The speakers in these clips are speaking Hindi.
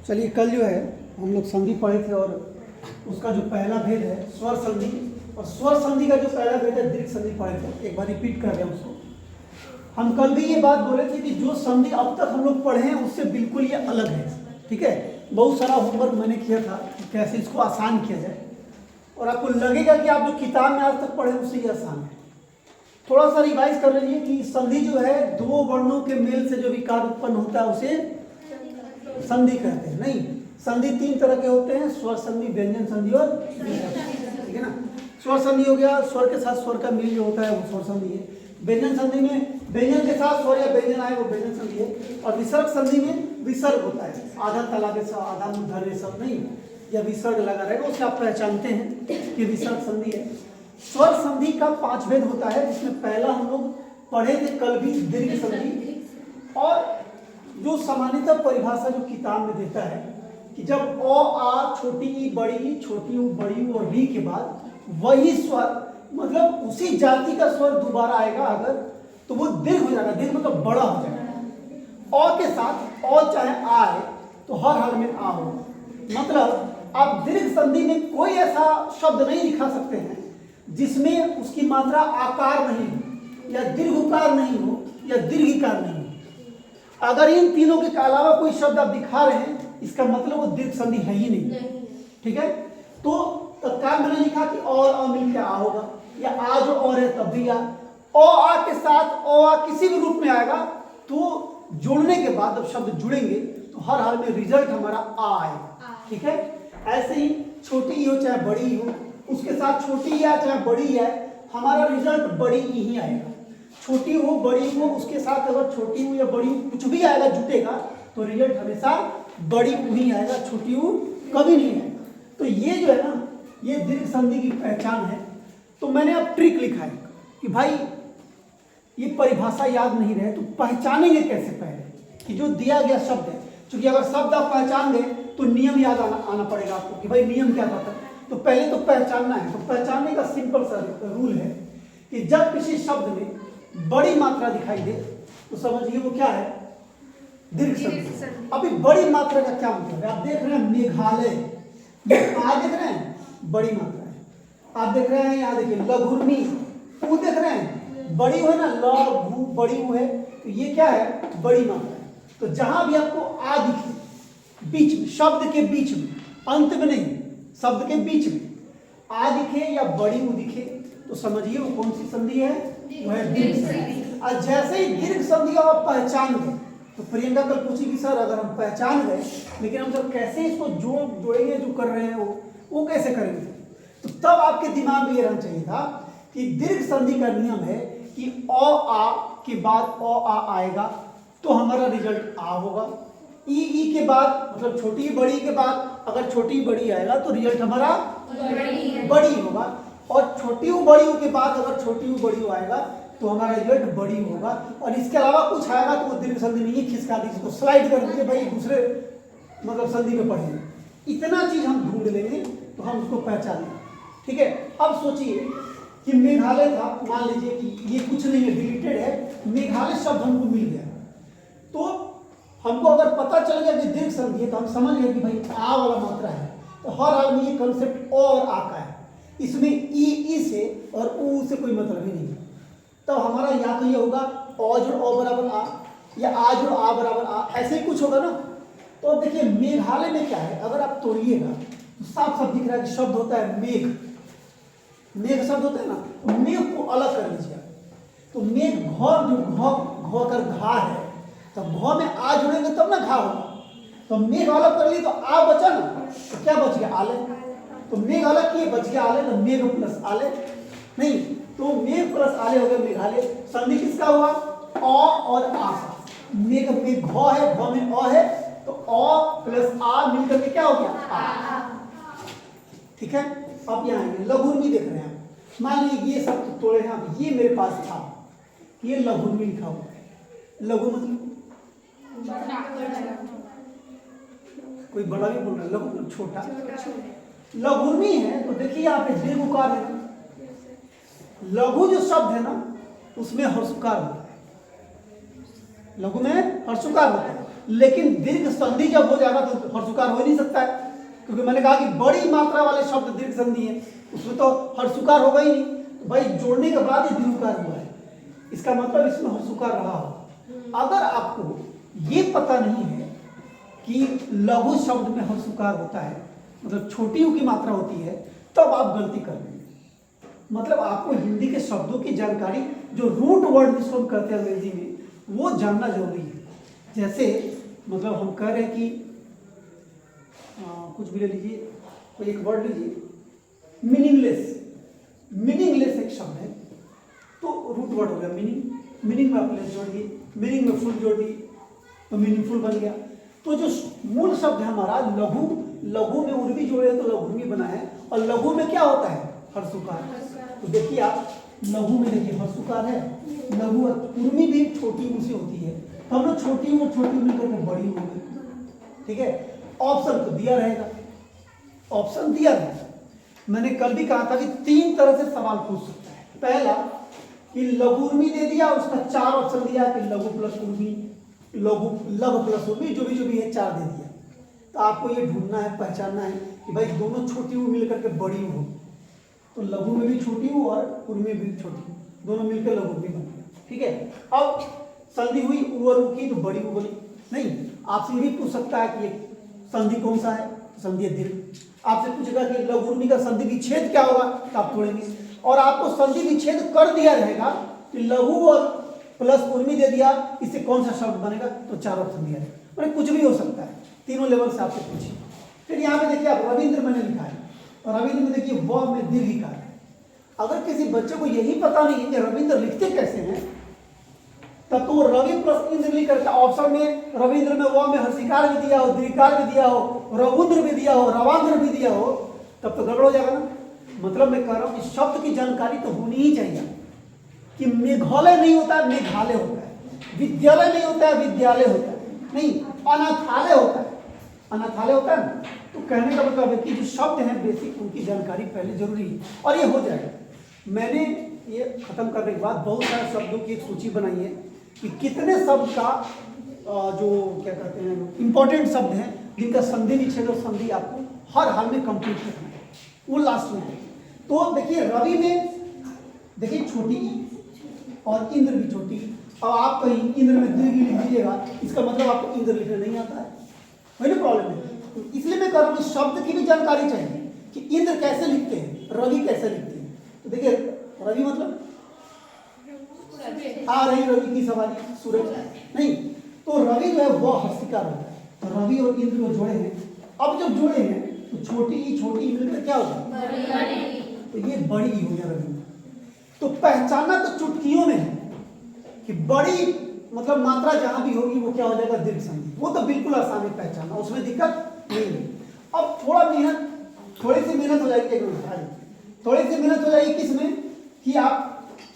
चलिए कल जो है हम लोग संधि पढ़े थे और उसका जो पहला भेद है स्वर संधि, और स्वर संधि का जो पहला भेद है दीर्घ संधि पढ़े थे। एक बार रिपीट कर रहे हैं उसको। हम कल भी ये बात बोले थे कि जो संधि अब तक हम लोग पढ़े हैं उससे बिल्कुल ये अलग है। ठीक है, बहुत सारा होमवर्क मैंने किया था कि कैसे इसको आसान किया जाए, और आपको लगेगा कि आप जो किताब में आज तक पढ़े उससे ये आसान है। थोड़ा सा रिवाइज कर लीजिए कि संधि जो है दो वर्णों के मेल से जो विकार उत्पन्न होता है उसे संधि कहते हैं। नहीं, संधि तीन तरह के होते हैं, स्वर संधि, व्यंजन संधि और ठीक है ना। स्वर संधि हो गया, स्वर के साथ स्वर का मेल जो होता है वो स्वर संधि है। व्यंजन संधि में व्यंजन के साथ स्वर या व्यंजन आए वो व्यंजन संधि है। और विसर्ग संधि में विसर्ग होता है, आधा तला के साथ आधा मुद्दर सब नहीं, या विसर्ग लगा रहेगा, उससे आप पहचानते हैं कि विसर्ग संधि है। स्वर संधि का 5 भेद होता है, जिसमें पहला हम लोग पढ़े थे कल भी, दीर्घ संधि। और जो सामान्यतः परिभाषा जो किताब में देता है कि जब अ आ छोटी ई बड़ी ई छोटी ऊ बड़ी ऊ और री के बाद वही स्वर, मतलब उसी जाति का स्वर दोबारा आएगा अगर, तो वो दीर्घ हो जाएगा। दीर्घ मतलब बड़ा हो जाएगा। अ के साथ अ चाहे आए तो हर हाल में आ हो। मतलब आप दीर्घ संधि में कोई ऐसा शब्द नहीं लिखा सकते हैं जिसमें उसकी मात्रा आकार नहीं हो, या दीर्घकार नहीं हो, या दीर्घिकार नहीं हो। अगर इन तीनों के अलावा कोई शब्द आप दिखा रहे हैं, इसका मतलब वो दीर्घ संधि है ही नहीं। ठीक है, तो तत्काल मैंने लिखा कि और अ मिल के आ होगा, या आ जो और है तब भी आ। ओ आ के साथ ओ आ किसी भी रूप में आएगा तो जोड़ने के बाद जब शब्द जुड़ेंगे तो हर हाल में रिजल्ट हमारा आ आएगा। ठीक है, ऐसे ही छोटी ई हो चाहे बड़ी ई हो, उसके साथ छोटी ई आए चाहे बड़ी ई आए, हमारा रिजल्ट बड़ी ई ही आएगा। छोटी हो बड़ी हो, उसके साथ अगर छोटी हो या बड़ी हो कुछ भी आएगा जुटेगा तो रिजल्ट हमेशा बड़ी ऊ ही आएगा, छोटी ऊ कभी नहीं आएगा। तो ये जो है ना, ये दीर्घ संधि की पहचान है। तो मैंने अब ट्रिक लिखा है कि भाई ये परिभाषा याद नहीं रहे तो पहचानेंगे कैसे पहले कि जो दिया गया शब्द है। क्योंकि अगर शब्द आप पहचान गए तो नियम याद आना पड़ेगा आपको कि भाई नियम क्या था। तो पहले तो पहचानना है। तो पहचानने का सिंपल सा रूल है कि जब किसी शब्द में बड़ी मात्रा दिखाई दे तो समझिए वो क्या है, दीर्घ संधि। अभी बड़ी मात्रा का क्या मतलब है? आप देख रहे हैं मेघालय, आ देख रहे हैं बड़ी मात्रा है। आप देख रहे हैं यहाँ देखिए लघुर्मी, ऊ देख रहे हैं बड़ी हो है ना, ल घू बड़ी ऊ है, तो ये क्या है, बड़ी मात्रा है। तो जहां भी आपको आ दिखे, बीच में शब्द के बीच में, अंत में नहीं, शब्द के बीच में आ दिखे या बड़ी ऊ दिखे तो समझिए वो कौन सी संधि है, वो है दीर्घ संधि। और जैसे ही दीर्घ संधि को आप पहचान गए तो प्रियंका कल पूछी कि सर अगर हम पहचान गए लेकिन हम सब कैसे इसको जोड़ेंगे, जो कर रहे हैं वो कैसे करेंगे? तो तब आपके दिमाग में ये रहना चाहिए था कि दीर्घ संधि का नियम है कि अ आ के बाद अ आ आएगा तो हमारा रिजल्ट आ होगा। ई के बाद मतलब छोटी बड़ी के बाद अगर छोटी बड़ी आएगा तो रिजल्ट हमारा बड़ी होगा। और छोटी बड़ी के बाद अगर छोटी बड़ी आएगा तो हमारा रिजल्ट बड़ी होगा। और इसके अलावा कुछ आएगा तो वो दीर्घ संधि नहीं है, खिसका दीजिए, इसको स्लाइड कर दीजिए भाई, दूसरे मतलब संधि में पढ़ेंगे। इतना चीज हम ढूंढ लेंगे तो हम उसको पहचान लेंगे। ठीक है, अब सोचिए कि मेघालय था, मान लीजिए कि ये कुछ नहीं है, डिलीटेड है, मेघालय शब्द हमको मिल गया। तो हमको अगर पता चल गया कि दीर्घ संधि है तो हम समझ गए कि भाई आ वाला मात्रा है। तो हर हाल में ये कंसेप्ट और आ का है, इसमें ई से और ऊ से कोई मतलब ही नहीं है। तो हमारा या तो ये होगा अ जो अ बराबर आ, या आ जो आ बराबर आ, ऐसे ही कुछ होगा ना। तो अब देखिए मेघालय में क्या है, अगर आप तोड़िएगा तो साफ साफ दिख रहा है कि शब्द होता है मेघ। मेघ शब्द होता है ना, तो मेघ को अलग कर लीजिए। तो मेघ घ जो घ कर घा है, तो घ में आ जुड़ेंगे तब ना घा होगा। तो मेघ अलग कर लिए तो आ बचा ना, तो क्या बच गया, आले। तो मेघ अलग किए बच गया आले, तो मेघ प्लस आले नहीं, तो मेघ प्लस आले हो गया मेघालय। संधि किसका हुआ, अ और आ का। मेघ में घ है, घ में अ है, तो अ प्लस आ मिलकर के क्या हो गया, आ। ठीक है, अब यहाँ आएंगे लघुर्मी देख रहे हैं आप। मान लीजिए ये सब तोड़े हैं, अब ये मेरे पास था, ये लघुर्मी लिखा हुआ है। लघु मतलब कोई बड़ा भी बोल रहा है, लघु मतलब छोटा। लघुर्मी है तो देखिए यहाँ पे दीर्घ उकार है। लघु जो शब्द है ना उसमें हर्षुकार होता है, लघु में हर्षुकार होता है। लेकिन दीर्घ संधि जब हो जाएगा तो हर्षुकार हो ही नहीं सकता है, क्योंकि मैंने कहा कि बड़ी मात्रा वाले शब्द दीर्घ संधि है, उसमें तो हर्षुकार होगा ही नहीं। तो भाई जोड़ने के बाद ही दीर्घकार हुआ है, इसका मतलब इसमें हर्षुकार रहा हो। अगर आपको ये पता नहीं है कि लघु शब्द में हर्षुकार होता है, मतलब छोटी ऊ की मात्रा होती है, तब आप गलती कर देंगे। मतलब आपको हिंदी के शब्दों की जानकारी, जो रूट वर्ड जिसको हम कहते हैं अंग्रेजी में, वो जानना जरूरी है। जैसे मतलब हम कह रहे हैं कि कुछ भी ले लीजिए, कोई एक वर्ड लीजिए, मीनिंगलेस। मीनिंगलेस एक शब्द है, तो रूट वर्ड हो गया मीनिंग। मीनिंग में आप लेस जोड़ दिए, मीनिंग में फुल जोड़ दिए, तो मीनिंगफुल बन गया। तो जो मूल शब्द है हमारा लघु, लघु में उर्वी जोड़े तो लघुर्वी बना है, और लघु में क्या होता है? हर्षुकार। तो देखिए आप लघु में देखिए हर्षुकार है, लघु उर्मी भी छोटी ऊ से होती है, तो हम लोग छोटी ऊ और छोटी ऊ मिलकर के बड़ी ऊ हो गई। ठीक है, ऑप्शन तो दिया रहेगा, ऑप्शन दिया रहेगा। मैंने कल भी कहा था कि 3 तरह से सवाल पूछ सकता है। पहला कि लघु उर्मी दे दिया, उसका 4 ऑप्शन दिया कि लघु प्लस उर्मी, लघु लघु प्लस उर्मी, जो भी है 4 दे दिया। तो आपको ये ढूंढना है, पहचानना है कि भाई दोनों छोटी ऊ मिलकर के बड़ी ऊ हो। तो लघु में भी छोटी ऊ और उर्मी में भी छोटी ऊ, दोनों मिलकर लघु उर्मी बन गया। ठीक है, अब संधि हुई ऊ और ऊ की, तो बड़ी ऊ बनी। नहीं, आपसे ये भी पूछ सकता है कि ये संधि कौन सा है? संधि है दीर्घ। आपसे पूछेगा कि लघु उर्मी का संधि विच्छेद क्या होगा, तो आप तोड़ेंगे। और आपको संधि विच्छेद कर दिया रहेगा कि लघु और प्लस उर्मी दे दिया, इससे कौन सा शब्द बनेगा, तो 4 ऑप्शन दिया है। मतलब कुछ भी हो सकता है, तीनों लेवल से आपसे पूछिए। फिर यहाँ पे देखिए आप रविंद्र मैंने लिखा है, और रविंद्र में देखिए व में दीर्घिकार है। अगर किसी बच्चे को यही पता नहीं है कि रविंद्र लिखते कैसे हैं, तब तो वो रवि प्लस इंद्र नहीं करता। ऑप्शन में रविंद्र में व में हर्षिकार भी दिया हो, दीर्घकार भी दिया हो, रघुन्द्र भी दिया हो, रवांध्र भी दिया हो, तब तो गड़बड़ हो जाएगा ना। मतलब मैं कह रहा हूँ कि शब्द की जानकारी तो होनी ही चाहिए कि मेघालय नहीं होता है, मेघालय होता है, विद्यालय नहीं होता है, विद्यालय होता है, नहीं अनाथालय होता है, अनाथालय होता है ना। तो कहने का मतलब है कि जो शब्द हैं बेसिक, उनकी जानकारी पहले जरूरी है, और ये हो जाएगा। मैंने ये खत्म करने के बाद बहुत सारे शब्दों की एक सूची बनाई है कि कितने शब्द का जो क्या कहते हैं इंपॉर्टेंट शब्द हैं, जिनका संधि विच्छेद और संधि आपको हर हाल में कंप्लीट करना है, वो लास्ट में है। तो देखिए रवि में देखिए छोटी ई और इंद्र भी छोटी। अब आप कहीं इंद्र में दीर्घ लिख दीजिएगा, इसका मतलब आपको इंद्र लिखना नहीं आता है, वही ना प्रॉब्लम है। तो इसलिए मैं कह रहा हूँ कि शब्द की भी जानकारी चाहिए कि इंद्र कैसे लिखते हैं, रवि कैसे लिखते हैं। तो देखिए रवि मतलब आ रही रवि की सवारी, सूरज नहीं, तो रवि जो है वो हर्षिकार होता है। तो रवि और इंद्र को जोड़े हैं, अब जब जोड़े हैं तो छोटी ई मिलकर क्या होगा, तो ये बड़ी ई हो गया रवि। तो पहचाना तो चुटकियों में है कि बड़ी मतलब मात्रा जहां भी होगी वो क्या हो जाएगा, दीर्घ संधि। वो तो बिल्कुल आसान है पहचानना, उसमें दिक्कत नहीं है। अब थोड़ा मेहनत, थोड़ी सी मेहनत हो जाएगी, एक मिनट, थोड़ी सी मेहनत हो जाएगी किसमें कि आप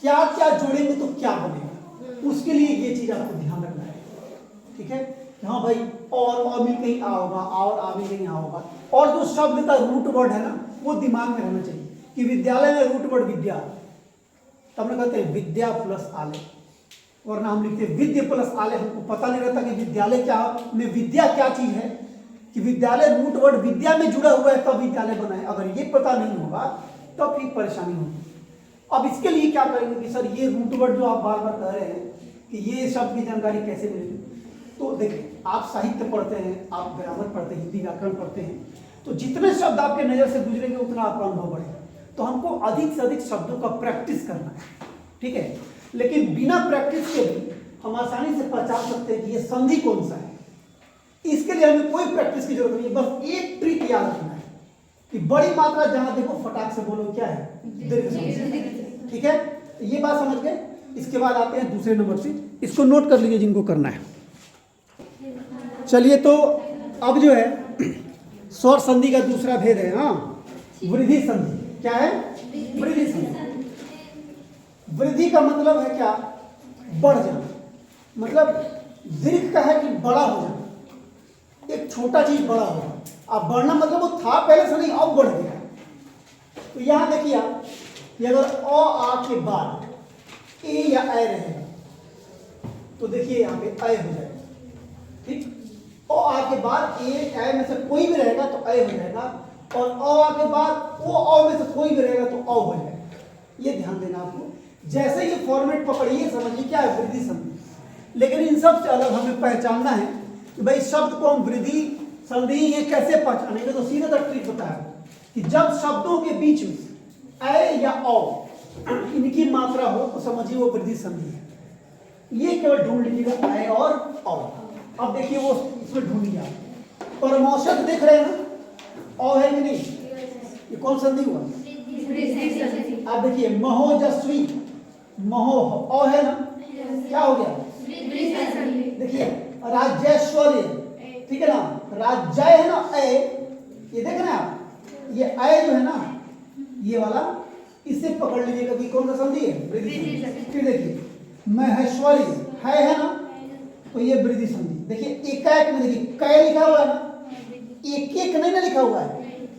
क्या क्या जोड़ेंगे तो क्या बनेगा, उसके लिए ये चीज आपको ध्यान रखना है। ठीक है, हाँ भाई, और मिल कहीं आ होगा, और आ मिल कहीं आ होगा, और जो शब्द का रूट वर्ड है ना वो दिमाग में रहना चाहिए कि विद्यालय में रूट वर्ड विद्या, तब हम कहते हैं विद्या प्लस आलय, वरना हम लिखते हैं विद्या प्लस आलय। हमको पता नहीं रहता कि विद्यालय क्या में विद्या क्या चीज है, कि विद्यालय रूट वर्ड विद्या में जुड़ा हुआ है तब विद्यालय बना है। अगर ये पता नहीं होगा तब फिर परेशानी होगी। अब इसके लिए क्या करेंगे कि सर ये रूट वर्ड जो आप बार बार कह रहे हैं कि ये शब्द की जानकारी कैसे मिलेगी, तो देखिए आप साहित्य पढ़ते हैं, आप ग्रामर पढ़ते हैं, हिंदी व्याकरण पढ़ते हैं, तो जितने शब्द आपके नज़र से गुजरेंगे उतना आपका अनुभव बढ़ेगा। तो हमको अधिक से अधिक शब्दों का प्रैक्टिस करना है, ठीक है। लेकिन बिना प्रैक्टिस के भी हम आसानी से पहचान सकते हैं कि ये संधि कौन सा है। इसके लिए हमें कोई प्रैक्टिस की जरूरत नहीं, बस एक ट्रिक याद रखना है कि बड़ी मात्रा जहां देखो फटाक से बोलो क्या है, दीर्घ संधि। ठीक है, ये बात समझ गए। इसके बाद आते हैं दूसरे नंबर पे, इसको नोट कर लीजिए जिनको करना है। चलिए, तो अब जो है स्वर संधि का दूसरा भेद है, हाँ, वृद्धि संधि। क्या है? वृद्धि संधि। वृद्धि का मतलब है क्या? बढ़ जाना। मतलब दीर्घ का है कि बड़ा हो जाना, एक छोटा चीज बड़ा होगा। अब बढ़ना मतलब वो था पहले से नहीं, अब बढ़ गया। तो यहां देखिए आप कि अगर अ आ के बाद ए या ऐ रहेगा तो देखिए यहां पे ऐ हो जाएगा, ठीक। ओ आ के बाद ए में से कोई भी रहेगा तो ए हो जाएगा, और ओ आ के बाद ओ में से कोई भी रहेगा तो ओ हो जाएगा। ये ध्यान देना आपको। जैसे ये फॉर्मेट पकड़िए समझिए क्या है वृद्धि संधि। लेकिन इन सब से अलग हमें पहचानना है कि भाई शब्द को हम वृद्धि संधि ये कैसे पहचानेंगे। तो सीधा सा ट्रिक बताया कि जब शब्दों के बीच में ए या ओ इनकी मात्रा हो तो समझिए वो वृद्धि संधि है। ये केवल ढूंढ लीजिएगा ए और ओ। अब देखिए वो इसमें ढूंढ लिया। परमौषध देख रहे हैं ना, ओ है कि नहीं, ये कौन संधि हुआ? अब देखिए महोजस्वी, महो ओ है ना, क्या हो गया? देखिए राज्यश्वर्य, ठीक है ना, राज्य है ना ए, ये देख रहे हैं आप, ये ए जो है ना ये वाला, इसे पकड़ लीजिएगा कि कौन सा संधि है? वृद्धि संधि। फिर देखिए महेश्वरी है ना, तो ये वृद्धि संधि। देखिए एकाएक में देखिए कै लिखा हुआ है ना, एक एक नहीं ना लिखा हुआ है,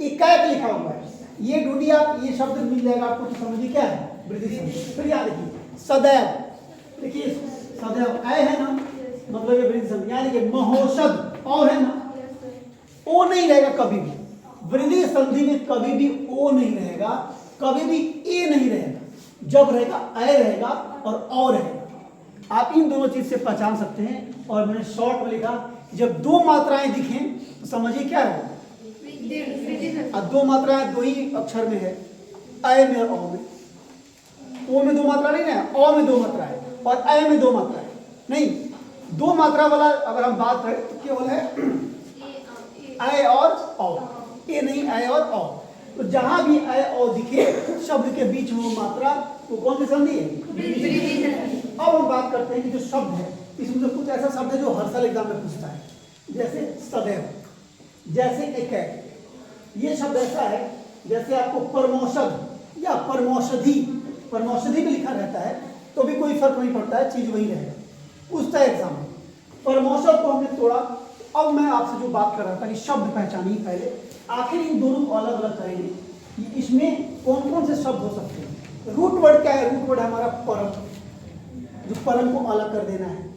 एकाएक लिखा हुआ है। ये ढूंढिए आप, ये शब्द मिल जाएगा आपको तो समझिए क्या है? वृद्धि संधि। फिर याद देखिए सदैव, देखिए सदैव ए है ना, मतलब ये वृद्धि संधि। याद देखिए महोषध ओ है ना, ओ नहीं रहेगा कभी भी वृद्धि संधि में, कभी भी ओ नहीं रहेगा, कभी भी ए नहीं रहेगा। जब रहेगा ए रहेगा और ओ रहेगा। आप इन दोनों चीज से पहचान सकते हैं। और मैंने शॉर्ट में लिखा जब दो मात्राएं दिखें तो समझिए क्या है? अब दो मात्राएं दो ही अक्षर में है, ए में और ओ में। ओ में दो मात्रा नहीं है, ओ में दो मात्रा है, और ए में दो मात्रा है नहीं। दो मात्रा वाला अगर हम बात करें तो केवल है ए और ओ, ए नहीं ए और ओ। तो जहां भी ए ओ दिखे शब्द के बीच में वो मात्रा, वो कौन सी संधि है? अब हम बात करते हैं कि जो शब्द है इसमें से कुछ ऐसा शब्द है जो हर साल एग्जाम में पूछता है, जैसे सदैव, जैसे एक। ये शब्द ऐसा है जैसे आपको परमौषध या परमौषधि, परमौषधि भी लिखा रहता है तो भी कोई फर्क नहीं पड़ता है, चीज वही रहेगा, पूछता है एग्जाम में। परमौषध को हमने तोड़ा। अब मैं आपसे जो बात कर रहा था कि शब्द पहचानिए पहले, आखिर इन दोनों को अलग अलग करेंगे। इसमें कौन कौन से शब्द हो सकते हैं? रूट वर्ड क्या है? रूट वर्ड हमारा परम, जो परम को अलग कर देना है।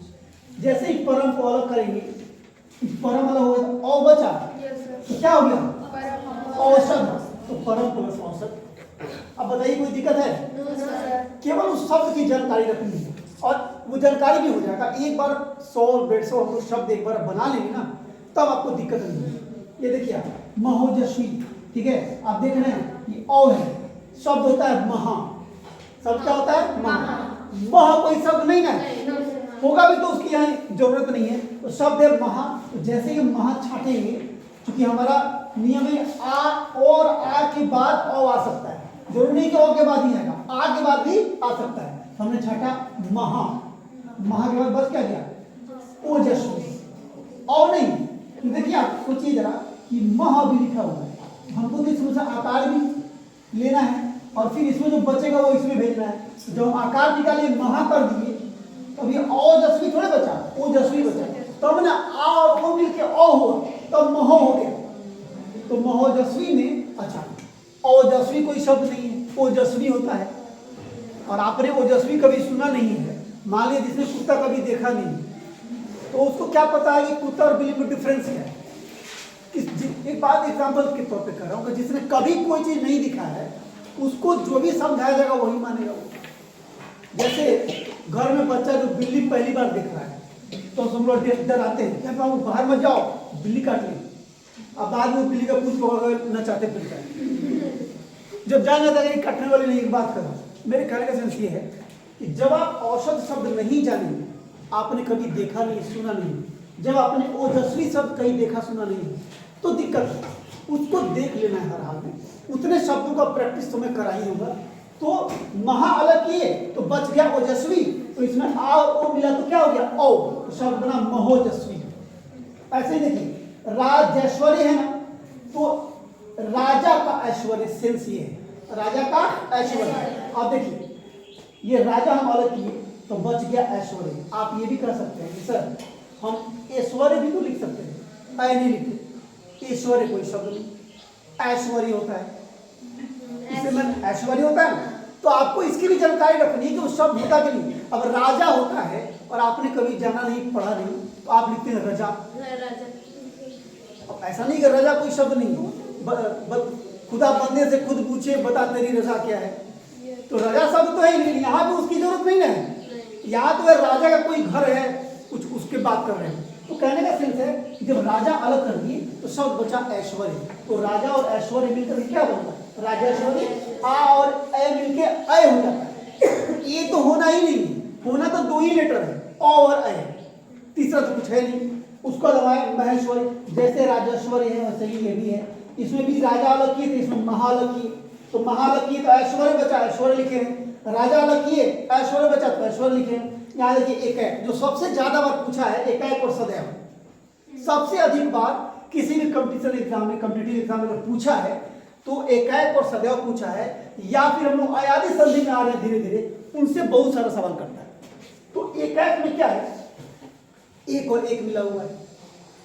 जैसे ही परम को अलग करेंगे, परम अलग हो गया तो औ बचा, तो क्या हो गया? औषध, तो परम प्लस औषध। अब बताइए कोई दिक्कत है? केवल उस शब्द की जानकारी रखनी है और वो जानकारी भी हो जाएगा। एक बार 100-150 हम लोग शब्द एक बार बना लेंगे ना, तब आपको दिक्कत नहीं है। ये देखिए आप महोजस्वी, ठीक है, आप देख रहे हैं ये ओ है, शब्द होता है महा, शब्द क्या होता है? महा। महा कोई शब्द नहीं है, होगा भी तो उसकी यहाँ जरूरत नहीं है, तो शब्द है महा। तो जैसे ही महा छाटेंगे, क्योंकि हमारा नियम है आ और आ के बाद ओ आ सकता है, जरूरी नहीं कि ओ के बाद ही आएगा, आ के बाद भी आ सकता है। हमने छाटा महा, महा के बाद बस क्या गया? ओजस्वी, ओ नहीं। देखिए आप सोचिए जरा कि महा भी लिखा हुआ है, हमको तो इसमें से आकार भी लेना है और फिर इसमें जो बचेगा वो इसमें भेजना है। जब हम आकार निकाले महा कर दिए तब ये ओजस्वी थोड़े बचा, ओजस्वी बचा, तब ना आ और ओ मिलके ओ हुआ, तब महो हो गया। तो महोजस्वी में, अच्छा ओजस्वी कोई शब्द नहीं है, ओजस्वी होता है। और आपने ओजस्वी कभी सुना नहीं है, मान लीजिए जिसने कुत्ता कभी देखा नहीं तो उसको क्या पता है कि कुत्ता और बिल्ली में डिफरेंस क्या है? एक बात एग्जाम्पल के तौर पे कर रहा हूँ कि जिसने कभी कोई चीज नहीं दिखा है उसको जो भी समझाया जाएगा वही मानेगा वो। जैसे घर में बच्चा जो बिल्ली पहली बार देख रहा है तो हम लोग डराते हैं, क्या बाबू बाहर मत जाओ बिल्ली काट ली। अब बाद में बिल्ली का पूछ पकड़ न चाहते फिरता है। जब जाना था कि काटने वाली नहीं, एक बात करो, मेरे कहने का सेंस ये है कि जब आप औषध शब्द नहीं जानेंगे, आपने कभी देखा नहीं सुना नहीं, जब आपने ओजस्वी शब्द कहीं देखा सुना नहीं तो दिक्कत है। उसको देख लेना है हर हाल में, उतने शब्दों का प्रैक्टिस तुम्हें कराई होगा। तो महा अलग किए तो बच गया ओजस्वी, तो इसमें आ और ओ मिला तो क्या हो गया? ओ, तो शब्द बना महोजस्वी। ऐसे ही देखिए राजैश्वर्य है ना, तो राजा का ऐश्वर्य सेंस ये है, राजा का ऐश्वर्य। आप देखिए ये राजा हम अलग किए तो बच गया ऐश्वर्य। आप ये भी कर सकते हैं कि सर हम ऐश्वर्य भी तो लिख सकते हैं, ऐ नहीं लिखते, ऐश्वर्य कोई शब्द नहीं, ऐश्वर्य होता है, इससे मैं ऐश्वर्य होता है। तो आपको इसकी भी जानकारी रखनी है कि वो शब्द होता कि नहीं। अब राजा होता है और आपने कभी जाना नहीं, पढ़ा नहीं, तो आप लिखते हैं रजा, अब ऐसा नहीं कि रजा कोई शब्द नहीं है, खुदा बंदे से खुद पूछे बता तेरी रजा क्या है, तो रजा शब्द तो है नहीं, यहाँ पे उसकी जरूरत नहीं है। यहाँ तो राजा का कोई घर है कुछ उसके बात कर रहे हैं। तो कहने का सेंस है कि जब राजा अलग कर दिए तो शब्द बचा ऐश्वर्य, तो राजा और ऐश्वर्य मिलकर क्या बनता है, राजेश्वरी। आ और ए मिलके अय हो जाता है। ये तो होना ही नहीं, होना तो दो ही लेटर है, अ और अय, तीसरा तो कुछ है नहीं। उसको लगाए महेश्वरी, जैसे राजेश्वरी है वैसे ही ये भी है। इसमें भी राजा अलग किए थे, इसमें महा अलग किए, तो महा अलग किए तो ऐश्वर्य बचा, ऐश्वर्य लिखे हैं। राजा अलग किए, ऐश्वर्य बचा तो ऐश्वर्य लिखे हैं। यहाँ देखिए एक है जो सबसे ज्यादा बार पूछा है, एकाएक और सदैव। सबसे अधिक बार किसी भी कंपटीशन एग्जाम में, कॉम्पिटिटिव एग्जाम में पूछा है तो एकाएक और सदैव पूछा है, या फिर हम लोग अयादी संधि में आ रहे हैं धीरे धीरे, उनसे बहुत सारा सवाल करता है। तो एकाएक में क्या है, एक और एक मिला हुआ है,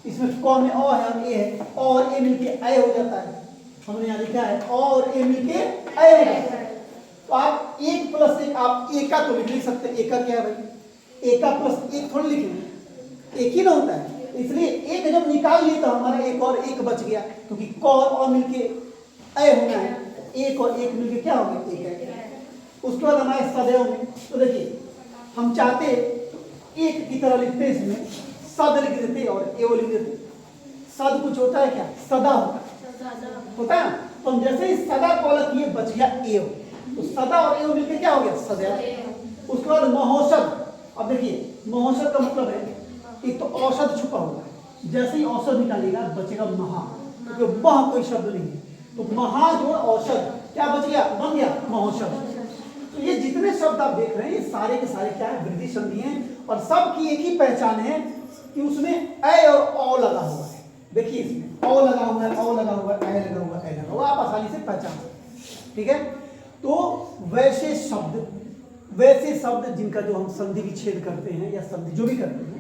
इसमें क में अ है और ए है, और ए मिलके अय हो जाता है। हमने यहाँ लिखा है और ए मिलके अय हो जाता है। तो आप एक प्लस एक, आप एका तो लिख नहीं सकते, एका क्या है भाई, एका प्लस एक थोड़ी लिखेंगे, एक ही ना होता है। इसलिए एक जब निकाल लिए तो हमारा एक और एक बच गया, क्योंकि क और मिलके अय होना है, एक और एक मिलके क्या हो गया, एक है। उसके बाद हमारे सदैव में, तो देखिए हम चाहते एक की तरह लिखते इसमें सद लिख देते और एव लिख देते। सद कुछ होता है क्या, सदा होता है। तो हम जैसे ही सदा को अलग किए बच गया एव, तो सदा और एव मिलके क्या हो गया, सदैव। उसके बाद महोषध। अब देखिए महोषध का मतलब है एक तो औषध छुपा हुआ है, जैसे ही औषध निकालेगा बचेगा महा, क्योंकि मह कोई शब्द नहीं है, तो महा जो औषध क्या बच गया, बन गया महोषध। तो ये जितने शब्द आप देख रहे हैं ये सारे के सारे क्या है, वृद्धि संधि हैं, और सबकी एक ही पहचान है कि उसमें अ और औ लगा हुआ है। देखिए इसमें औ लगा हुआ है, औ लगा हुआ है, अ लगा हुआ है, अ लगा हुआ, आप आसानी से पहचान सकते, ठीक है। तो वैसे शब्द जिनका जो हम संधि विच्छेद करते हैं या संधि जो भी करते हैं,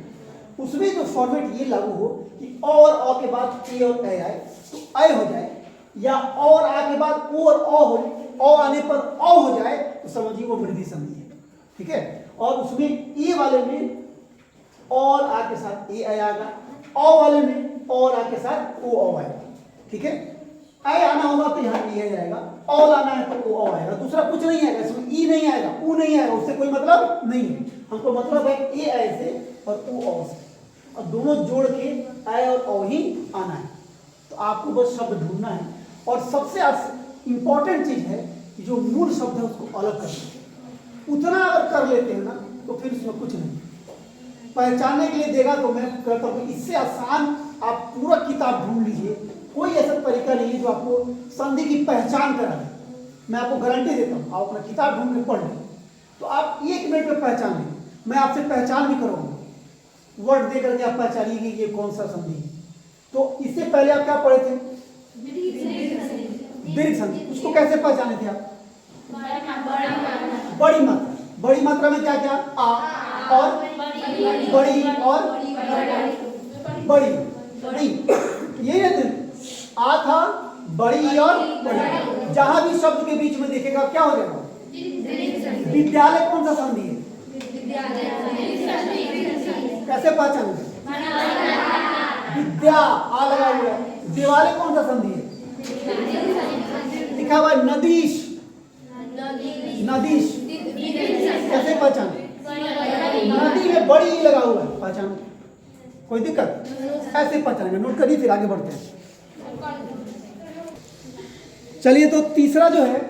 उसमें जो फॉर्मेट ये लागू हो कि और अ के बाद ए और अ आए तो अय हो जाए, या और आ के बाद ओ और अ हो, अ आने पर अ हो जाए तो समझिए वो वृद्धि संधि है, ठीक है। और उसमें ए वाले में और आ के साथ ए आएगा, अ वाले में और आ के साथ ओ आएगा, ठीक है। अय आना होगा तो यहाँ ए जाएगा, अ लाना है तो ओ आएगा, दूसरा कुछ नहीं आएगा, इसमें ई नहीं आएगा, ऊ नहीं आएगा, उससे कोई मतलब नहीं है। हमको मतलब है ए आय से और ओ औ से, और दोनों जोड़ के आय और औ ही आना है। तो आपको बस शब्द ढूंढना है, और सबसे इंपॉर्टेंट चीज है कि जो मूल शब्द है उसको अलग करना। उतना अगर कर लेते हैं ना तो फिर उसमें कुछ नहीं पहचानने के लिए देगा। तो मैं कहता हूँ इससे आसान आप पूरा किताब ढूंढ लीजिए, कोई ऐसा तरीका नहीं है जो आपको संधि की पहचान करा दे। मैं आपको गारंटी देता हूँ, आप अपना किताब ढूंढ के पढ़ लें तो आप 1 मिनट में पहचान लें। मैं आपसे पहचान भी करूँगा, वर्ड दे करके आप पहचानिए ये कौन सा संधि है। तो इससे पहले आप क्या पढ़े थे, दीर्घ संधि। उसको कैसे पहचाने थे आप, बड़ी मात्रा। बड़ी मात्रा में क्या क्या, आ और बड़ी और बड़ी नहीं, यही रहते आ था बड़ी और बड़ी। जहां भी शब्द के बीच में देखेगा क्या हो जाएगा, विद्यालय कौन सा संधि है, कैसे पहचानेंगे, विद्या आ लगा हुआ है। दिवाले कौन सा संधि है, लिखा हुआ है नदीश, नदीश कैसे पहचाने, नदी में बड़ी ई लगा हुआ है, पहचान कोई दिक्कत, ऐसे पहचानेंगे। नोट करिए फिर आगे बढ़ते हैं। चलिए तो तीसरा जो है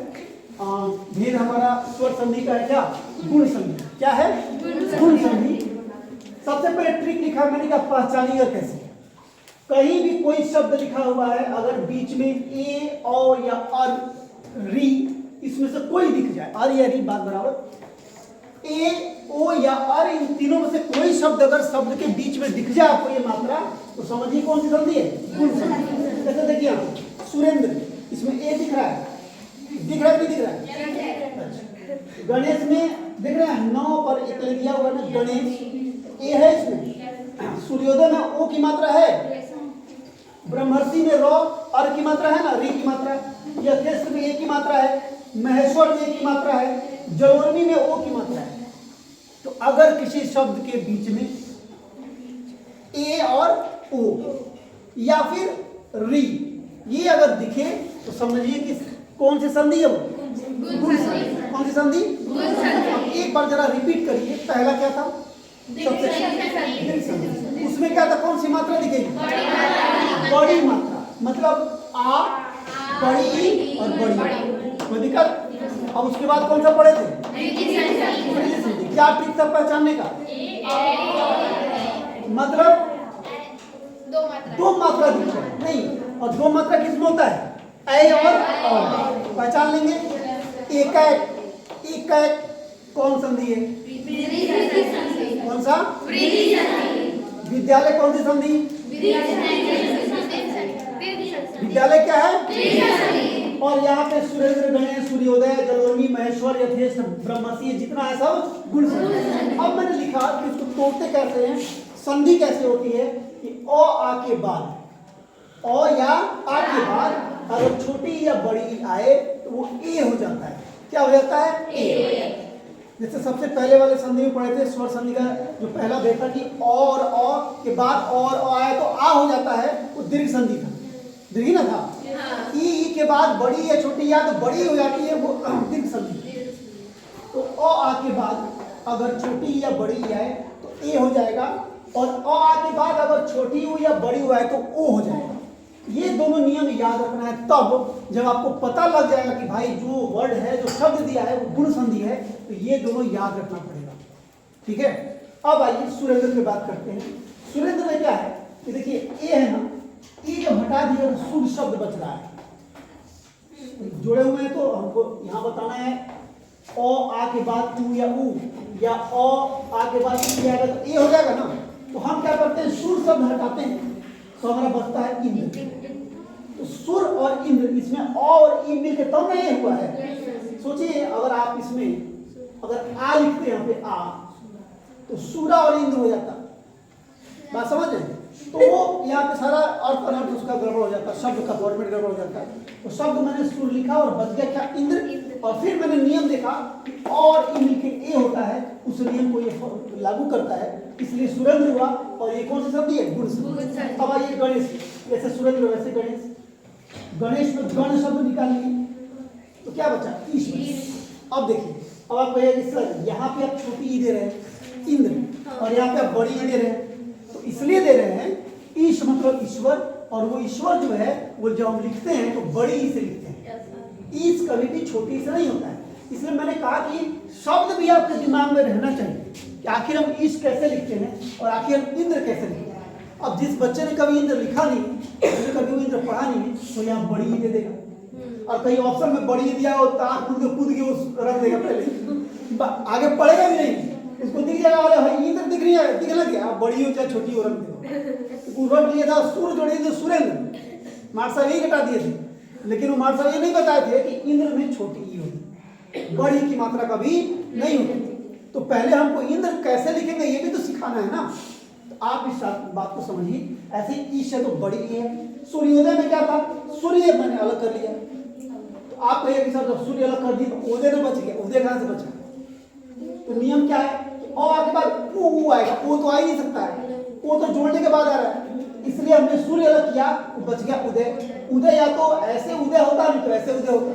भेद हमारा स्वर संधि का है क्या, गुण संधि। क्या है, गुण संधि। सबसे पहले ट्रिक लिखा मैंने कहा पहचानिएगा कैसे। कहीं भी कोई शब्द लिखा हुआ है, अगर बीच में ए औ या अर री इसमें से कोई दिख जाए, अर या री बात बराबर, ए ओ या अर इन तीनों में से कोई शब्द अगर शब्द के बीच में दिख जाए आपको ये मात्रा, तो समझिए कौन सी संधि है, गुण संधि। जैसे देखिए यहाँ सुरेंद्र, इसमें ए दिख रहा है, दिख रहा है नहीं दिख रहा है, गणेश में दिख रहा है, 9 पर एक ले दिया हुआ ना गणेश, ए है इसमें। सूर्योदय में ओ की मात्रा है, ब्रह्मर्षि में र अर की मात्रा है ना, री की मात्रा, यथेष्ट में ए की मात्रा है, महेश्वर में ए की मात्रा है, जलोर्मी में ओ की मात्रा है। तो अगर किसी शब्द के बीच में ए और ओ या फिर री, ये अगर दिखे तो समझिए कि कौन सी संधि है वो? गुण संधि। कौन सी संधि? एक बार जरा रिपीट करिए, पहला क्या था? सबसे दीर्घ संधि। उसमें क्या था? कौन सी मात्रा दिखेगी? बड़ी मात्रा, मतलब आ, बड़ी ई और बड़ी। कोई दिक्कत? अब उसके बाद कौन सा पढ़े थे? वृद्धि संधि। क्या ट्रिक था पहचानने का? मतलब दो मात्रा दिखे नहीं, और दो मात्रा किसमें होता है? ए और अ। पहचान लेंगे। एक कौन संधि है? कौन सा? विद्यालय कौन सी संधि? विद्यालय क्या है? और यहाँ पे सुरेंद्र, गणेश, सूर्योदय, जलोर्मी, महेश्वर, यथेष्ट, ब्रह्मसी, जितना है सब गुण संधि। अब मैंने लिखा कि इसको तोड़ते कैसे हैं, संधि कैसे होती है कि अ आ के बाद, अ या आ के बाद अगर छोटी या बड़ी आए तो वो ए हो जाता है। क्या हो जाता है? ए। जैसे सबसे पहले वाले संधि में पढ़े थे, स्वर संधि का जो पहला भेद था कि और अ के बाद और अ आया तो आ हो जाता है, वो दीर्घ संधि था, दीर्घ ना था। ई के बाद बड़ी या छोटी या तो बड़ी हो जाती है, वो दीर्घ संधि। तो अ आ के बाद अगर छोटी या बड़ी आए तो ए हो जाएगा, और अ आ के बाद अगर छोटी हो या बड़ी हो आए तो ओ हो जाएगा। ये दोनों नियम याद रखना है, तब जब आपको पता लग जाएगा कि भाई जो वर्ड है, जो शब्द दिया है वो गुण संधि है, तो ये दोनों याद रखना पड़ेगा। ठीक है। अब आइए सुरेंद्र की बात करते हैं। सुरेंद्र में क्या है कि देखिए ए है ना, ए जब हटा दिया तो शुद्ध शब्द बच रहा है, जुड़े हुए हैं, तो हमको यहाँ बताना है ओ आ के बाद ऊ या ऊ, या ओ आ के बाद ई आएगा तो ए हो जाएगा ना। तो हम क्या करते हैं, शुद्ध शब्द हटाते हैं तो हमारा बचता है इंद्र। तो सुर और इंद्र, इसमें अ और ई मिलकर तब नहीं हुआ है। सोचिए अगर आप इसमें अगर आ लिखते हैं यहाँ पे आ, तो सूरा और इंद्र हो जाता। बात समझ रहे? तो वो यहाँ पे सारा अर्थ अनर्थ उसका गड़बड़ हो जाता है, शब्द का फॉर्मेट गड़बड़ हो जाता है। तो शब्द मैंने सुर लिखा और बच गया क्या? इंद्र। और फिर मैंने नियम देखा कि और ई मिलके ए होता है, उस नियम को ये लागू करता है, इसलिए सुरेंद्र हुआ। और ये कौन सी शब्द है? गुण संधि। अब आइए गणेश, जैसे सुरेंद्र वैसे गणेश। गणेश में गण शब्द निकालिए तो क्या बचा? ईश्वर। अब देखिए, अब आप कहिए सर यहाँ पे आप छोटी ई दे रहे हैं इंद्र, और यहाँ पे आप बड़ी ई दे रहे हैं, तो इसलिए दे रहे हैं ईश मतलब ईश्वर, और वो ईश्वर जो है वो जब हम लिखते हैं तो बड़ी ई से लिखते हैं, ईश कभी भी छोटी से नहीं होता है। इसलिए मैंने कहा कि शब्द भी आपके दिमाग में रहना चाहिए कि आखिर हम ईश कैसे लिखते हैं और आखिर हम इंद्र कैसे लिखते हैं। अब जिस बच्चे ने कभी इंद्र लिखा नहीं, जिसने कभी वो इंद्र पढ़ा नहीं, तो यहाँ बड़ी ई दे देगा, और कहीं ऑप्शन में बड़ी ई दिया हो तो आँख कूद के उस रख देगा, पहले आगे पढ़ेगा भी नहीं, उसको दिख जाएगा अरे भाई इंद्र दिख रही है, दिखना क्या, बड़ी हो चाहे छोटी हो रख देगा। रट लिया था सूर्य जोड़े थे सुरेंद्र, मार साहब यही घटा दिए थे, लेकिन वो मार साहब ये नहीं बताए थे कि इंद्र में छोटी ई होती, बड़ी की मात्रा कभी नहीं होती। तो पहले हमको इंद्र कैसे लिखेंगे ये भी तो सिखाना है ना। तो आप इस बात को समझिए। ऐसे ईश है तो बड़ी ई है। सूर्योदय में क्या था? सूर्य मैंने अलग कर लिया। तो आप कहिए कि सर जब सूर्य अलग कर दी तो उदय तो बच गया, उदय कहाँ से बचा? तो नियम क्या है कि अ के बाद ऊ आएगा, वो तो आ ही नहीं सकता है, वो तो जोड़ने के बाद आ रहा है, इसलिए हमने सूर्य अलग किया, वो बच गया उदय। उदय या तो ऐसे उदय होता नहीं तो ऐसे उदय होता।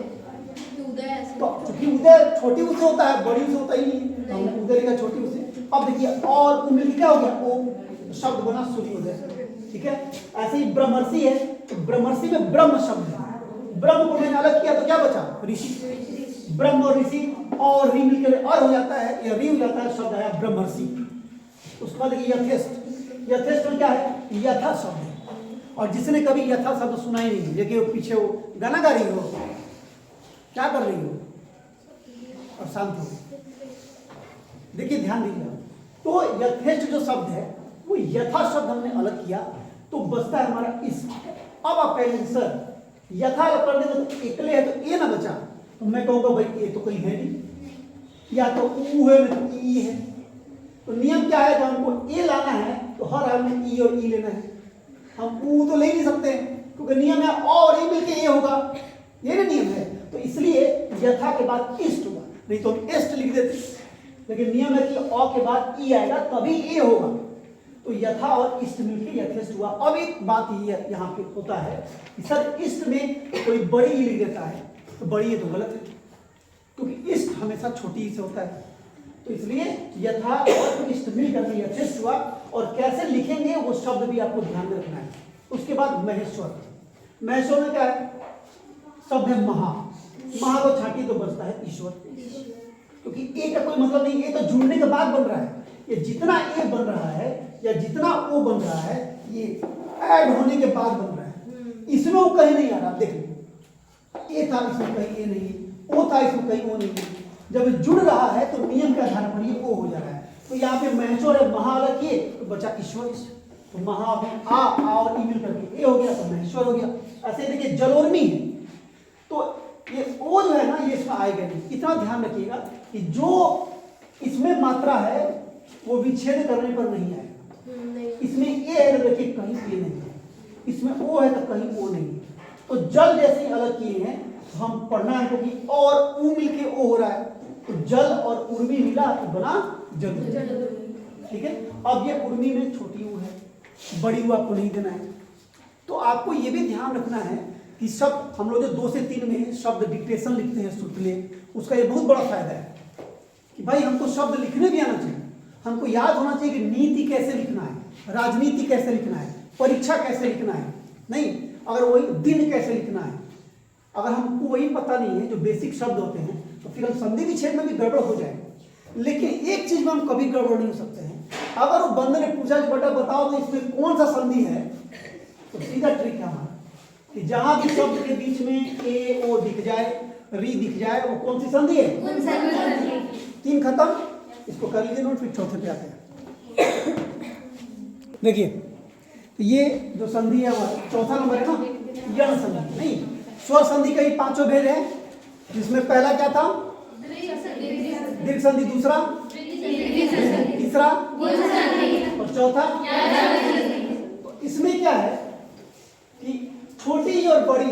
तो क्योंकि उदय छोटी उसे होता है, बड़ी उसे होता ही नहीं, तो हमने उदय लिखा छोटी उसे। अब देखिए और मिल क्या हो गया? ओ शब्द बना सूर्योदय। ठीक है। ऐसे ही ब्रह्मर्षि है, तो ब्रह्मर्षि में ब्रह्म शब्द है, ब्रह्म को मैंने अलग किया तो क्या बचा? ऋषि। ब्रह्म और ऋषि और री मिलकर और हो जाता है या री हो जाता है, शब्द आया ब्रह्मर्षि। उसके बाद यथेष्ट। यथेष्ट में क्या है? यथा शब्द है, और जिसने कभी यथा शब्द सुना ही नहीं, लेकिन वो पीछे वो गाना गा रही हो, क्या कर रही हो, और शांत हो, देखिए ध्यान दीजिए। तो यथेष्ट जो शब्द है वो यथा शब्द हमने अलग किया तो बचता है हमारा इस। अब आप कहेंगे सर यथा अलग कर दे तो एकले है तो ए ना बचा, तो मैं कहूँगा भाई ए तो कहीं है नहीं, या तो ऊ है नहीं तो ई है। तो नियम क्या है, जब हमको ए लाना है तो हर हाल में ई और ई लेना है, हम ऊ तो ले नहीं सकते क्योंकि नियम है अ और ई मिलके ए होगा, ये ना नियम है। तो इसलिए यथा के बाद इष्ट होगा, नहीं तो हम एस्ट लिख देते, लेकिन नियम है कि अ के बाद ई आएगा तभी ए होगा। तो यथा और इष्ट मिलकर यथेष्ट हुआ। अब एक बात ये यहाँ पे होता है कि सर इष्ट में कोई बड़ी ई लिख देता है, तो बड़ी ये तो गलत है, क्योंकि इष्ट हमेशा छोटी ई से होता है। तो इसलिए यथा और इष्ट मिल करके यथेष्ट हुआ। और कैसे लिखेंगे वो शब्द भी आपको ध्यान में रखना है। उसके बाद महेश्वर, महेश्वर में क्या है, शब्द है महा, महा को छाटी तो बचता है ईश्वर, क्योंकि ए का कोई मतलब नहीं, ये तो जुड़ने के बाद बन रहा है। ये जितना ए बन रहा है या जितना ओ बन रहा है ये ऐड होने के बाद बन रहा है। इसमें वो कहीं नहीं आ रहा। देखिए ए था इसमें कहीं ए नहीं है, ओ था इसमें कहीं ओ नहीं है। जब जुड़ रहा है तो नियम के आधार पर ये ओ हो जा रहा है। तो यहाँ पे महेश्वर है, महा अलग किए तो बचा ईश्वर। तो महा में आ और ई मिल करके ए हो गया तो महेश्वर हो गया। ऐसे देखिए जलोर्मी है तो ये ओ जो है ना ये इसमें आएगा नहीं। इतना ध्यान रखिएगा कि जो इसमें मात्रा है वो विच्छेद करने पर नहीं आएगा। इसमें ए है तो देखिए कहीं ए नहीं है, इसमें ओ है तो कहीं ओ नहीं है। तो जल जैसे ही अलग किए हैं तो हम पढ़ना है क्योंकि और ऊ मिल के ओ हो रहा है, तो जल और उर्मी मिला तो बना जल। ठीक है, अब ये उर्मी में छोटी ऊ है, बड़ी ऊ आपको नहीं देना है। तो आपको ये भी ध्यान रखना है कि शब्द हम लोग जो 2 से 3 में शब्द डिक्टेशन लिखते हैं श्रुतलेख, उसका ये बहुत बड़ा फायदा है कि भाई हमको शब्द लिखने भी आना चाहिए। हमको याद होना चाहिए कि नीति कैसे लिखना है, राजनीति कैसे लिखना है, परीक्षा कैसे लिखना है, नहीं अगर वही दिन कैसे लिखना है। अगर हमको वही पता नहीं है जो बेसिक शब्द होते हैं तो फिर हम संधि विच्छेद में भी गड़बड़ हो जाए। लेकिन एक चीज में हम कभी गड़बड़ नहीं हो सकते हैं, अगर वो बंदर ने पूछा कि बेटा बताओ तो इसमें कौन सा संधि है, तो सीधा ट्रिक है हमारा कि जहां भी शब्द के बीच में ए ओ दिख जाए, री दिख जाए, वो कौन सी संधि है। 3 खत्म, इसको कर लीजिए नोट, फिर चौथे पे आते हैं। देखिए ये जो संधि है हमारा चौथा नंबर है ना, यण संधि। नहीं, स्वर संधि का ही 5 भेद है, जिसमें पहला क्या था, दीर्घ संधि, दूसरा, तीसरा और चौथा। तो इसमें क्या है कि छोटी और बड़ी,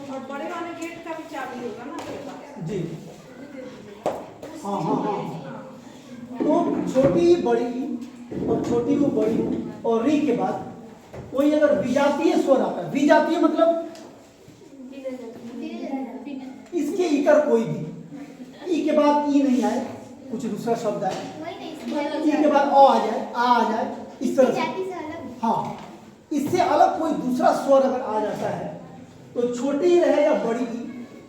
और बड़े वाले गेट का भी चाबी होगा ना जी, हाँ हाँ हाँ। तो छोटी बड़ी और छोटी वो बड़ी और री के बाद कोई अगर विजातीय स्वर आता है, विजातीय मतलब इसके इकर कोई भी, ई के बाद ई नहीं आए, कुछ दूसरा शब्द आए, ई के बाद अ आ जाए, आ जाए, इस तरह से। हाँ, इससे अलग कोई दूसरा स्वर अगर आ जाता है तो छोटी रहे या बड़ी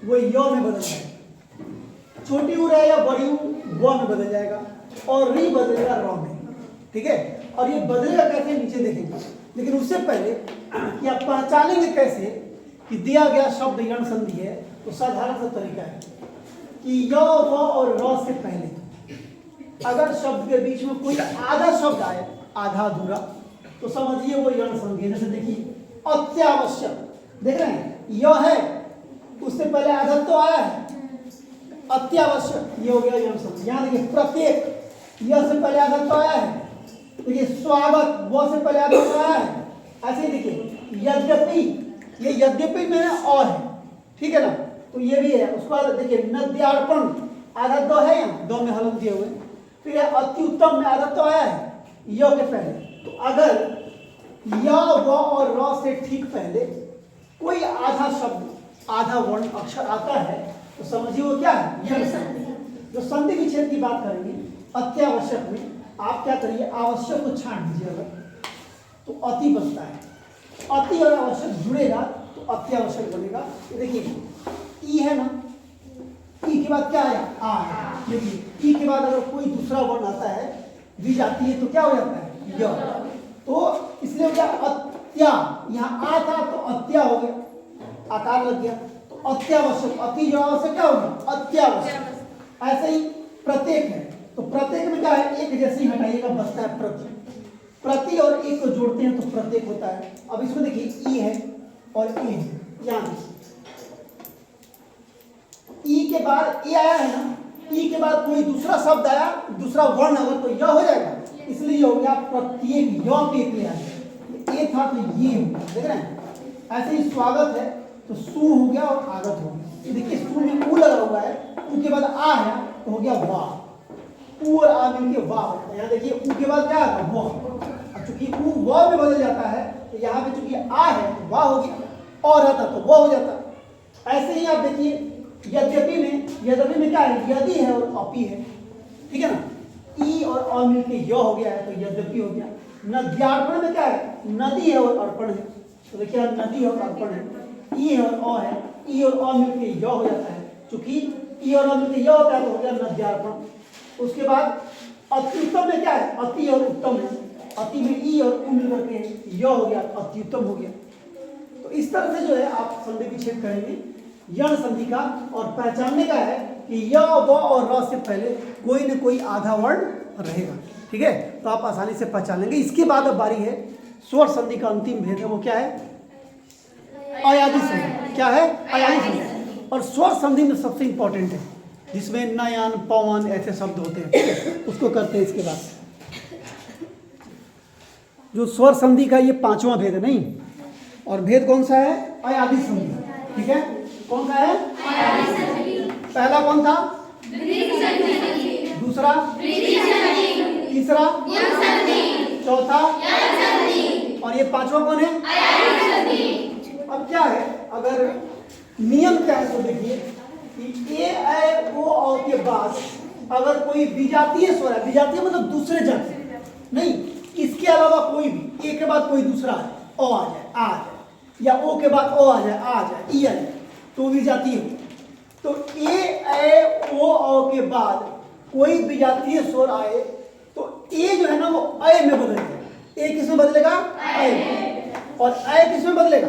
वो य में बदल जाएगा, छोटी ऊ रहे या बड़ी ऊ व में बदल जाएगा और री बदलेगा र में। ठीक है, और ये बदलेगा कैसे नीचे देखेंगे। लेकिन उससे पहले कि आप पहचानेंगे कैसे कि दिया गया शब्द यण संधि है, तो साधारण सा तरीका है कि य व और र से पहले अगर शब्द के बीच में कोई आधा शब्द आए, आधा अधूरा, तो समझिए वो यण संधि है। जैसे देखिए अत्यावश्यक, देख रहे हैं यह है, उससे पहले आधा तो आया है, अत्यावश्यक ये हो गया यण संधि। यहाँ देखिए प्रत्येक, यह से पहले आधा तो आया है, देखिए स्वागत वो से पहले आधा तो आया है। ऐसे ही देखिए यद्यपि, ये यद्यपि में अ है, ठीक है ना, तो ये भी है। उसके बाद देखिए नद्यार्पण आधा तो है, यहाँ दो में हलन दिए हुए। फिर अति उत्तम में आधा तो आया है य के पहले। तो अगर य व और र से ठीक पहले कोई आधा शब्द, आधा वर्ण अक्षर आता है तो समझिए वो क्या है, यण संधि। जो संधि विच्छेद की बात करेंगे अत्यावश्यक में, आप क्या करिए, आवश्यक को छांट दीजिए अगर, तो अति बचता है। अति और आवश्यक जुड़ेगा तो अत्यावश्यक बनेगा। तो देखिए ई है ना, ई के बाद क्या आया, आ है। देखिए ई के बाद अगर कोई दूसरा वर्ण आता है विजातीय तो क्या हो जाता है, य। तो इसलिए हो गया अत्या, यहाँ आ था तो अत्या हो गया, आकार लग गया, तो अत्यावश्यक, अति जो आवश्यक क्या होगा, अत्यावश्यक। ऐसे ही प्रत्येक है, तो प्रत्येक में क्या है, एक जैसे ही हटाइएगा बचता है प्रति। प्रति और एक को जोड़ते हैं तो प्रत्येक होता है। अब इसमें देखिए ई है और ए है, यहाँ ई के बाद ए आया है ना, ई के बाद कोई दूसरा शब्द आया, दूसरा वर्ण अगर तो यह हो जाएगा, इसलिए हो गया प्रत्येक य के लिए आया। ये था तो ये हो गया, देख रहे हैं। ऐसे ही स्वागत है तो सु हो गया और आगत हो गया। ये देखिए सु में उ लगा हुआ है, उ के बाद आ है तो हो गया वाह। उ और आ मिलके वाह होता है। यहाँ देखिए उ के बाद क्या आता है वाह। चूंकि उ वाह में बदल जाता है तो यहाँ पे चूंकि आ है तो वाह हो गया, और रहता तो वाह हो जाता। ऐसे ही आप देखिए यद्यपि में क्या है, यदि है और अपि है, ठीक है ना। ई और अ मिलके य हो गया है तो यद्यपि हो गया। नद्यार्पण में क्या है, नदी है और अर्पण है, तो देखिए नदी और अर्पण है। ई है और अ है, ई और अ मिलके य हो जाता है, चूंकि ई और अ मिलके य होता है तो हो गया नद्यार्पण। उसके बाद अत्युत्तम में क्या है, अति और उत्तम है, अति में ई और उ मिलकर के य हो गया, अत्युत्तम हो गया। तो इस तरह से जो है आप संधि विच्छेद करेंगे यण संधि का, और पहचानने का है कि य व और र से पहले कोई न कोई आधा वर्ण रहेगा, ठीक है। तो आप आसानी से पहचान लेंगे। इसके बाद अब बारी है स्वर संधि का अंतिम भेद है, वो क्या है, अयादि संधि। क्या है, अयादि संधि। और स्वर संधि में सबसे इंपॉर्टेंट है जिसमें नयन पवन ऐसे शब्द होते हैं, उसको करते हैं इसके बाद। जो स्वर संधि का ये पांचवां भेद है, नहीं, और भेद कौन सा है, अयादि संधि, ठीक है। कौन सा है, पहला कौन था, दूसरा, तीसरा, चौथा, और ये पांचवा कौन है, अब क्या है, अगर नियम क्या है तो देखिए कि ए ऐ ओ औ के बाद अगर कोई विजातीय स्वर है, विजातीय मतलब दूसरे जाति, नहीं इसके अलावा कोई भी, ए के बाद कोई दूसरा है, ओ आ जाए, या ओ के बाद ओ आ जाए, ई आ जाए, तो विजातीय हो। तो ए ऐ ओ औ के बाद कोई विजातीय स्वर आए तो ए जो है ना वो ऐ में बदलेगा। ए किस में बदलेगा, ऐ में। और ऐ किस में बदलेगा,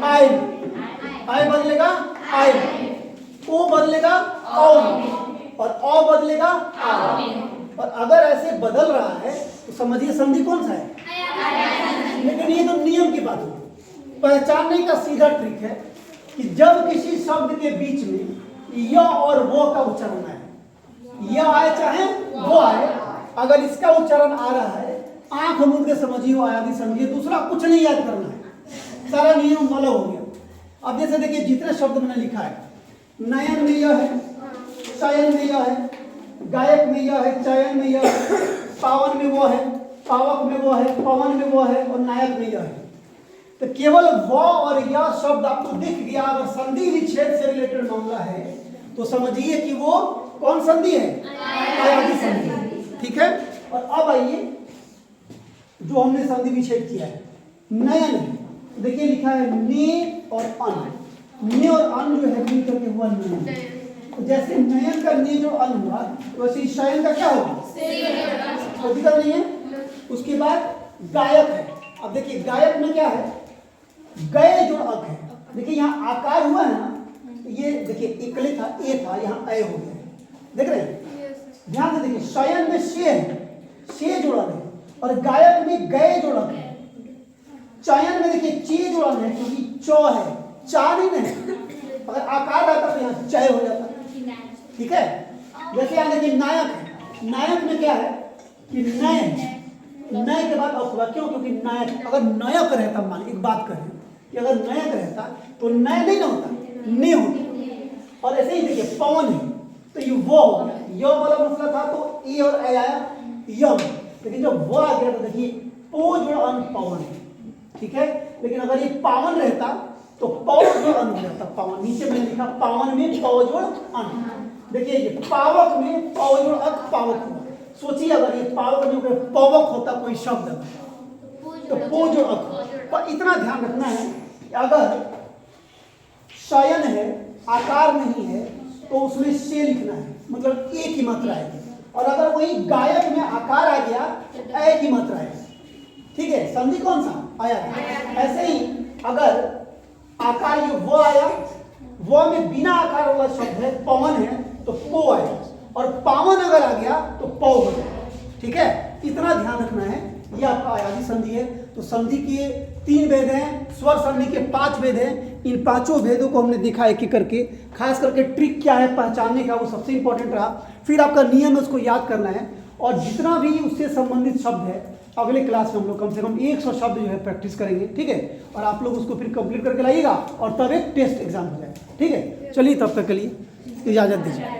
आय में। ऐ बदलेगा आय में, ओ बदलेगा औ में, और औ बदलेगा आ में। और अगर ऐसे बदल रहा है तो समझिए संधि कौन सा है। लेकिन ये तो नियम की बात है, पहचानने का सीधा ट्रिक है कि जब किसी शब्द के बीच में य और वो का उच्चारण है, यह आए चाहे वो आए, अगर इसका उच्चारण आ रहा है आंख मूंद के समझिए वो अयादि संधि। दूसरा कुछ नहीं याद करना है, सारा नियम वाला हो गया। अब जैसे देखिए जितने शब्द मैंने लिखा है, नयन में यह है, शयन में यह है, गायक में यह है, चयन में यह है, पावन में वो है, पावक में वो है, पवन में वो है, और नायक में यह है। तो केवल व और यह शब्द आपको दिख गया, अगर संधि विच्छेद से रिलेटेड मामला है तो समझिए कि वो कौन संधि है, अयादि संधि, ठीक है। और अब आइए जो हमने संधि विच्छेद किया है, नयन है, देखिए लिखा है ने और अन, ने और अन जो है मिल करके हुआ नयन। तो जैसे नयन का ने जो अन हुआ वैसे शयन का क्या होगा, अधिकार नहीं है। उसके बाद गायक है, अब देखिए गायक में क्या है, गए जो अक है, देखिए यहाँ आकार हुआ है ना, ये देखिए इकले था, ए था, यहाँ ए हो गया, देख रहे हैं, ध्यान से देखिए। शयन में शे है, शे जोड़ा है, और गायक में गए जोड़ा है। चयन में देखिए चे जोड़ा है, क्योंकि चौ है, चार ही नहीं, अगर आकार रहता तो यहाँ चय हो जाता, ठीक है। जैसे यहाँ देखिए नायक है, नायक में क्या है कि नय, नय के बाद अप हुआ, क्यों, क्योंकि नायक, अगर नायक रहता, मान एक बात करें कि अगर नायक रहता तो नय नहीं ना होता, ने होता। और ऐसे ही देखिए पवन है तो ये वो हो गया, यो वाला मसला था तो ए और ए आया यम, लेकिन जब वो आ गया तो देखिए पो जो अन पवन है, ठीक है। लेकिन अगर ये पावन रहता तो पौ जो अन हो जाता, पावन, नीचे मैंने लिखा पावन में पौ जोड़ अन, देखिए ये पावक में पौ जोड़ अक पावक हुआ। सोचिए अगर ये पावक जो पवक होता कोई शब्द तो पो जो अक, पर इतना ध्यान रखना है कि अगर शयन है आकार नहीं है तो उसमें से लिखना है, मतलब ए की मात्रा है। और अगर वही गायक में आकार आ गया तो ए की मात्रा है, ठीक है। संधि कौन सा, अयादि। ऐसे ही अगर आकार ये वो आया, वो में बिना आकार वाला शब्द है, पवन है तो पो आया, और पावन अगर आ गया तो पौ हो जाए, ठीक है। इतना ध्यान रखना है, ये आपका अयादि संधि है। तो संधि के 3 भेद हैं, स्वर संधि के 5 भेद हैं। इन 5 भेदों को हमने देखा एक एक करके, खास करके ट्रिक क्या है पहचानने का, वो सबसे इंपॉर्टेंट रहा। फिर आपका नियम है उसको याद करना है, और जितना भी उससे संबंधित शब्द है अगले क्लास में हम लोग कम से कम 100 शब्द जो है प्रैक्टिस करेंगे, ठीक है। और आप लोग उसको फिर कंप्लीट करके लाइएगा और तब एक टेस्ट एग्जाम हो जाएगा, ठीक है। चलिए तब तक के लिए इजाज़त दीजिए।